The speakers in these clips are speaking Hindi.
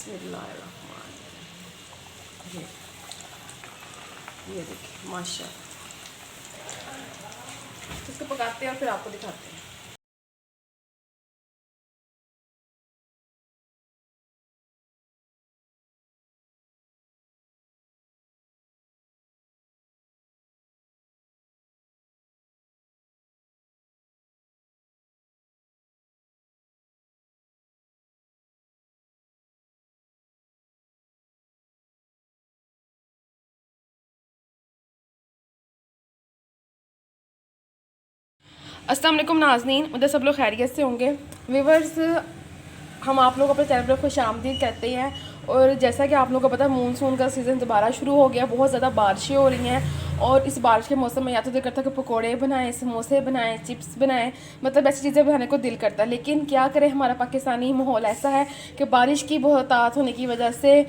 बिस्मिल्लाहिर्रहमानिर्रहीम। ये देखिए माशाल्लाह। इसको पकाते हैं और फिर आपको दिखाते हैं। अस्सलाम वालेकुम नाज़नीन, उधर सब लोग खैरियत से होंगे। व्यूवर्स, हम आप लोग अपने चैनल पर खुश आमदीद कहते हैं। और जैसा कि आप लोगों को पता है, मानसून का सीज़न दोबारा शुरू हो गया। बहुत ज़्यादा बारिशें हो रही हैं और इस बारिश के मौसम में या तो दिल करता है कि पकोड़े बनाएं, समोसे बनाएं, चिप्स बनाएं, मतलब ऐसी चीज़ें बनाने को दिल करता है। लेकिन क्या करें, हमारा पाकिस्तानी माहौल ऐसा है कि बारिश की बहुतायत होने की वजह से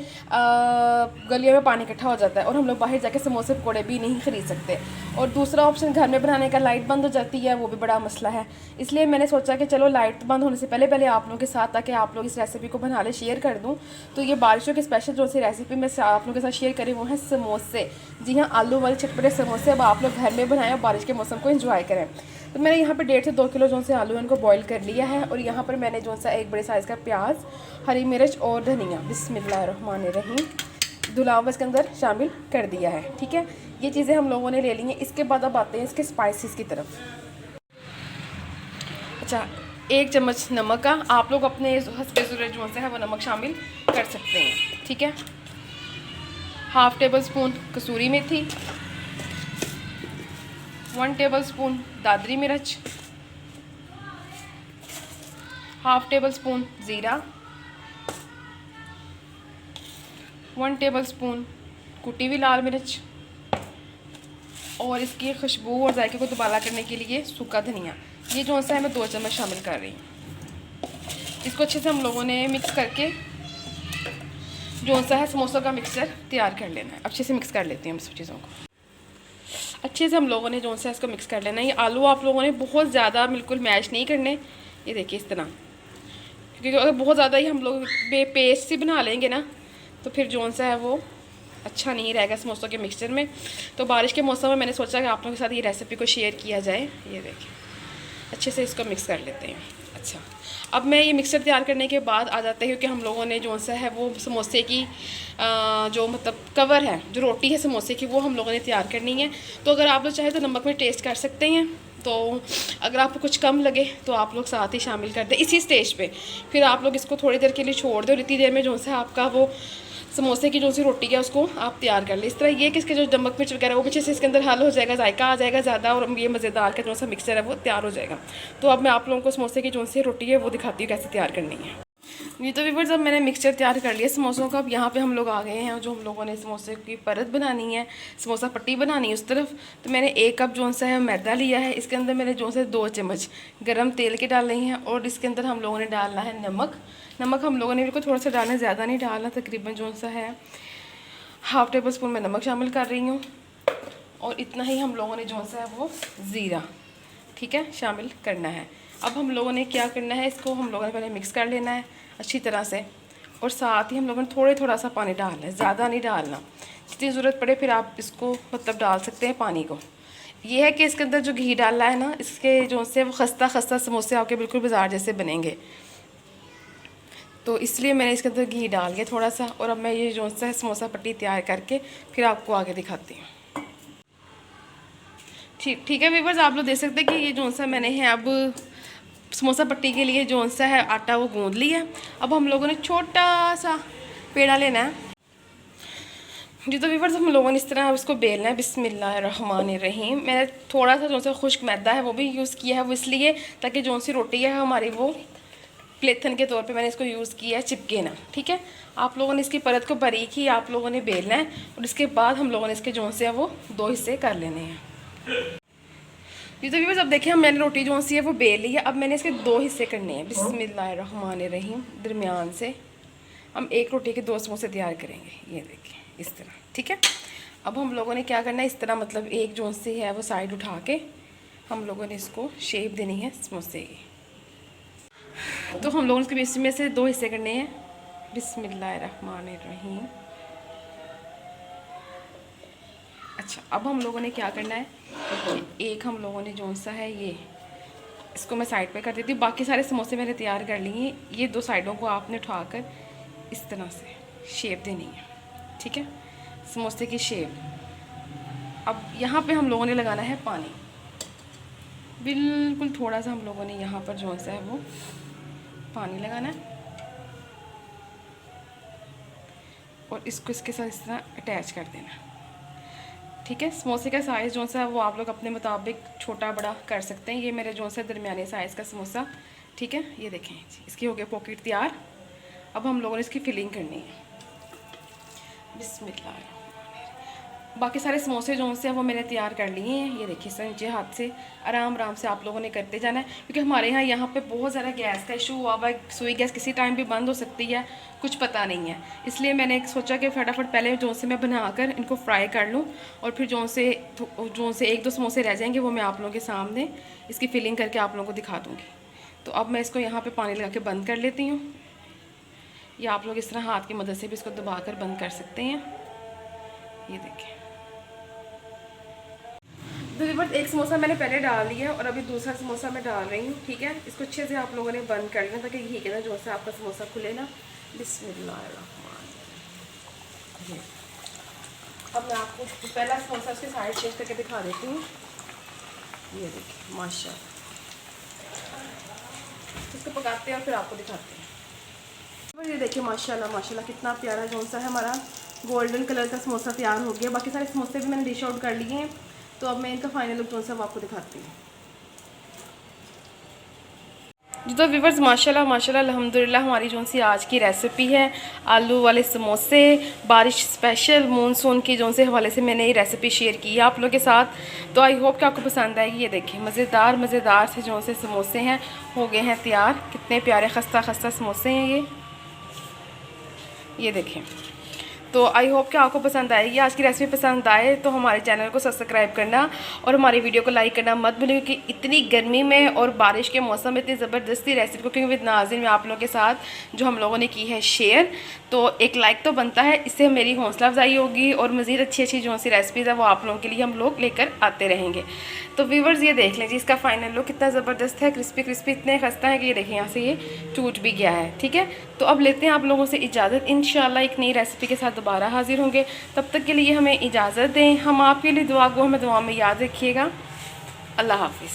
गलियों में पानी इकट्ठा हो जाता है और हम लोग बाहर जाके समोसे पकोड़े भी नहीं ख़रीद सकते। और दूसरा ऑप्शन, घर में बनाने का, लाइट बंद हो जाती है, वो भी बड़ा मसला है। इसलिए मैंने सोचा कि चलो लाइट बंद होने से पहले पहले आप लोगों के साथ, ताकि आप लोग इस रेसिपी को बना ले, शेयर कर दूँ। तो ये बारिशों की स्पेशल जो सी रेसिपी मैं आप लोगों के साथ शेयर करी वो है समोसे। जी हाँ, आलू वाले चटपटे समोसे अब आप लोग घर में बनाएं और बारिश के मौसम को एंजॉय करें। तो मैंने यहाँ पे 1.5 से 2 किलो जो से आलू इनको बॉईल कर लिया है। और यहाँ पर मैंने जो सा एक बड़े साइज़ का प्याज, हरी मिर्च और धनिया बिस्मिल्लाहिर्रहमानिर्रहीम धुला हुआ इसके अंदर शामिल कर दिया है। ठीक है, ये चीज़ें हम लोगों ने ले ली हैं। इसके बाद अब आते हैं इसके स्पाइसेस की तरफ। अच्छा, 1 चम्मच नमक का आप लोग अपने हस्बे ज़रूरत जो है वो नमक शामिल कर सकते हैं। ठीक है, 1/2 टेबल स्पून कसूरी मेथी, 1 टेबल स्पून दादरी मिर्च, 1/2 टेबल स्पून ज़ीरा, 1 टेबल स्पून कुटी हुई लाल मिर्च और इसकी खुशबू और जायके को दुबारा करने के लिए सूखा धनिया। ये जो सा है मैं 2 चम्मच शामिल कर रही हूँ। इसको अच्छे से हम लोगों ने मिक्स करके जो सा है समोसों का मिक्सचर तैयार कर लेना है। अच्छे से मिक्स कर लेती हैं हम सब चीज़ों को। अच्छे से हम लोगों ने जो सा है इसको मिक्स कर लेना है। ये आलू आप लोगों ने बहुत ज़्यादा बिल्कुल मैश नहीं करने, ये देखिए इस तरह, क्योंकि अगर बहुत ज़्यादा ही हम लोग पेस्ट सी बना लेंगे ना तो फिर जो सा है वो अच्छा नहीं रहेगा समोसों के मिक्सचर में। तो बारिश के मौसम में मैंने सोचा कि आप लोगों के साथ ये रेसिपी को शेयर किया जाए। ये देखिए अच्छे से इसको मिक्स कर लेते हैं। अच्छा, अब मैं ये मिक्सचर तैयार करने के बाद आ जाते हैं, क्योंकि हम लोगों ने जो सा है वो समोसे की जो मतलब कवर है, जो रोटी है समोसे की, वो हम लोगों ने तैयार करनी है। तो अगर आप लोग चाहे तो नमक में टेस्ट कर सकते हैं। तो अगर आपको कुछ कम लगे तो आप लोग साथ ही शामिल कर दें इसी स्टेज पे। फिर आप लोग इसको थोड़ी देर के लिए छोड़ दें और इतनी देर में जो सा आपका वो समोसे की जो सी रोटी है उसको आप तैयार कर लें। इस तरह ये कि इसके जो नमक मिर्च वगैरह वो अच्छे से इसके अंदर हल हो जाएगा, जायका आ जाएगा ज़्यादा और ये मज़ेदार का जो सा मिक्सचर है वो तैयार हो जाएगा। तो अब मैं आप लोगों को समोसे की जो सी रोटी है वो दिखाती हूँ कैसे तैयार करनी है। ये तो व्यूअर्स, अब मैंने मिक्सचर तैयार कर लिया समोसों का। अब यहाँ पे हम लोग आ गए हैं, जो हम लोगों ने समोसे की परत बनानी है, समोसा पट्टी बनानी है उस तरफ। तो मैंने 1 कप जो सा है मैदा लिया है। इसके अंदर मैंने जो सा 2 चम्मच गरम तेल के डाल रही हैं और इसके अंदर हम लोगों ने डालना है नमक। नमक हम लोगों ने बिल्कुल थोड़ा सा डालना, ज़्यादा नहीं डालना, तकरीबन जो सा है 1/2 टेबल स्पून मैं नमक शामिल कर रही हूँ। और इतना ही हम लोगों ने जो सा है वो ज़ीरा, ठीक है, शामिल करना है। अब हम लोगों ने क्या करना है, इसको हम लोगों ने पहले मिक्स कर लेना है अच्छी तरह से। और साथ ही हम लोगों ने थोड़ा सा पानी डालना है, ज़्यादा नहीं डालना, जितनी ज़रूरत पड़े फिर आप इसको मतलब डाल सकते हैं पानी को। ये है कि इसके अंदर जो घी डालना है ना, इसके जो से वो खस्ता खस्ता समोसे आपके बिल्कुल बाजार जैसे बनेंगे। तो इसलिए मैंने इसके अंदर घी डाल के थोड़ा सा। और अब मैं ये जो सा है समोसा पट्टी तैयार करके फिर आपको आगे दिखाती हूँ। ठीक है व्यूअर्स, आप लोग देख सकते हैं कि ये जो सा मैंने है अब समोसा पट्टी के लिए जो सा है आटा वो गूंद लिया है। अब हम लोगों ने छोटा सा पेड़ा लेना है। जी तो व्यूअर्स, हम लोगों ने इस तरह इसको बेलना है बिस्मिल्लाहिर्रहमानिर्रहीम। मैंने थोड़ा सा जो सा खुश्क मैदा है वो भी यूज़ किया है, वो इसलिए ताकि जो सी रोटी है हमारी वो प्लेथन के तौर पे मैंने इसको यूज़ किया है, चिपके ना। ठीक है, आप लोगों ने इसकी परत को बारीक ही आप लोगों ने बेलना है और इसके बाद हम लोगों ने इसके जो से है वो 2 हिस्से कर लेने हैं। ये तो व्यूअर्स, अब देखिए मैंने रोटी जो सी है वो बेल ली है। अब मैंने इसके 2 हिस्से करने हैं बिस्मिल्लाहिर्रहमानिर्रहीम। दरमियान से हम 1 रोटी के 2 समोसे तैयार करेंगे, ये देखिए इस तरह। ठीक है, अब हम लोगों ने क्या करना है, इस तरह मतलब एक जो सी है वो साइड उठा के हम लोगों ने इसको शेप देनी है समोसे की। तो हम लोगों ने इसके बीच में से 2 हिस्से करने हैं बिस्मिल्लाहिर्रहमानिर्रहीम। अच्छा, अब हम लोगों ने क्या करना है, एक हम लोगों ने जो सा है ये इसको मैं साइड पे कर देती हूँ। बाकी सारे समोसे मैंने तैयार कर लिए। ये दो साइडों को आपने उठाकर इस तरह से शेप देनी है, ठीक है, समोसे की शेप। अब यहाँ पे हम लोगों ने लगाना है पानी, बिल्कुल थोड़ा सा हम लोगों ने यहाँ पर जो सा है वो पानी लगाना है और इसको इसके साथ इस तरह अटैच कर देना, ठीक है। समोसे का साइज़ जो सा है वो आप लोग अपने मुताबिक छोटा बड़ा कर सकते हैं। ये मेरे जो सा दरमियाने साइज़ का समोसा, ठीक है। ये देखें, इसकी हो गई पॉकेट तैयार। अब हम लोगों ने इसकी फिलिंग करनी है। बिस्मिल्लाह। बाकी सारे समोसे जो से वो मैंने तैयार कर लिए हैं। ये देखिए सर, नीचे हाथ से आराम आराम से आप लोगों ने करते जाना है, क्योंकि हमारे यहाँ पे बहुत ज़्यादा गैस का इशू हुआ हुआ है। सुई गैस किसी टाइम भी बंद हो सकती है, कुछ पता नहीं है। इसलिए मैंने सोचा कि फटाफट पहले जो से मैं बनाकर इनको फ्राई कर लूँ और फिर जो से एक दो समोसे रह जाएंगे वो मैं आप लोगों के सामने इसकी फिलिंग करके आप लोगों को दिखा दूँगी। तो अब मैं इसको यहाँ पर पानी लगा के बंद कर लेती हूँ, या आप लोग इस तरह हाथ की मदद से भी इसको दबा कर बंद कर सकते हैं। ये देखें, तो व्यूअर्स एक समोसा मैंने पहले डाल लिया है और अभी दूसरा समोसा मैं डाल रही हूँ, ठीक है। इसको अच्छे से आप लोगों ने बंद कर लेना ताकि घी के ना जो सा आपका समोसा खुले ना। बिस्मिल्लाहिर्रहमानिर्रहीम। अब मैं आपको पहला समोसा उसके साइड चेंज करके दिखा देती हूँ। ये देखिए माशाल्लाह, इसको पकाते हैं और फिर आपको दिखाते हैं। ये देखिए माशाल्लाह माशाल्लाह कितना प्यारा जो सा है हमारा गोल्डन कलर का समोसा तैयार हो गया। बाकी सारे समोसे भी मैंने डिश आउट कर लिए हैं। तो अब मैं इनका फाइनल लुक जो सा वो आपको दिखाती हूँ। जी तो व्यूअर्स माशाल्लाह माशाल्लाह अल्हम्दुलिल्लाह हमारी जो सी आज की रेसिपी है आलू वाले समोसे, बारिश स्पेशल मानसून की जो से हवाले से मैंने ये रेसिपी शेयर की है आप लोगों के साथ। तो आई होप कि आपको पसंद आएगी। ये देखिए मज़ेदार से जो से समोसे हैं हो गए हैं तैयार। कितने प्यारे खस्ता खस्ता समोसे हैं ये देखें। तो आई होप कि आपको पसंद आएगी। आज की रेसिपी पसंद आए तो हमारे चैनल को सब्सक्राइब करना और हमारी वीडियो को लाइक करना मत भूलिए, क्योंकि इतनी गर्मी में और बारिश के मौसम में इतनी ज़बरदस्ती रेसिपी कुकिंग विद नाज़रीन में आप लोगों के साथ जो हम लोगों ने की है शेयर, तो एक लाइक तो बनता है, इससे मेरी हौसला अफजाई होगी और मज़ीद अच्छी जो सी रेसिपीज़ है वो आप लोगों के लिए हम लोग लेकर आते रहेंगे। तो व्यूवर्स ये देख लीजिए इसका फाइनल लुक कितना ज़बरदस्त है, क्रिस्पी इतने खस्ता है कि ये देखें यहाँ से ये टूट भी गया है, ठीक है। तो अब लेते हैं आप लोगों से इजाज़त। इंशाल्लाह एक नई रेसिपी के साथ दोबारा हाजिर होंगे। तब तक के लिए हमें इजाज़त दें। हम आपके लिए दुआ गो, हमें दुआ में याद रखिएगा। अल्लाह हाफिज़।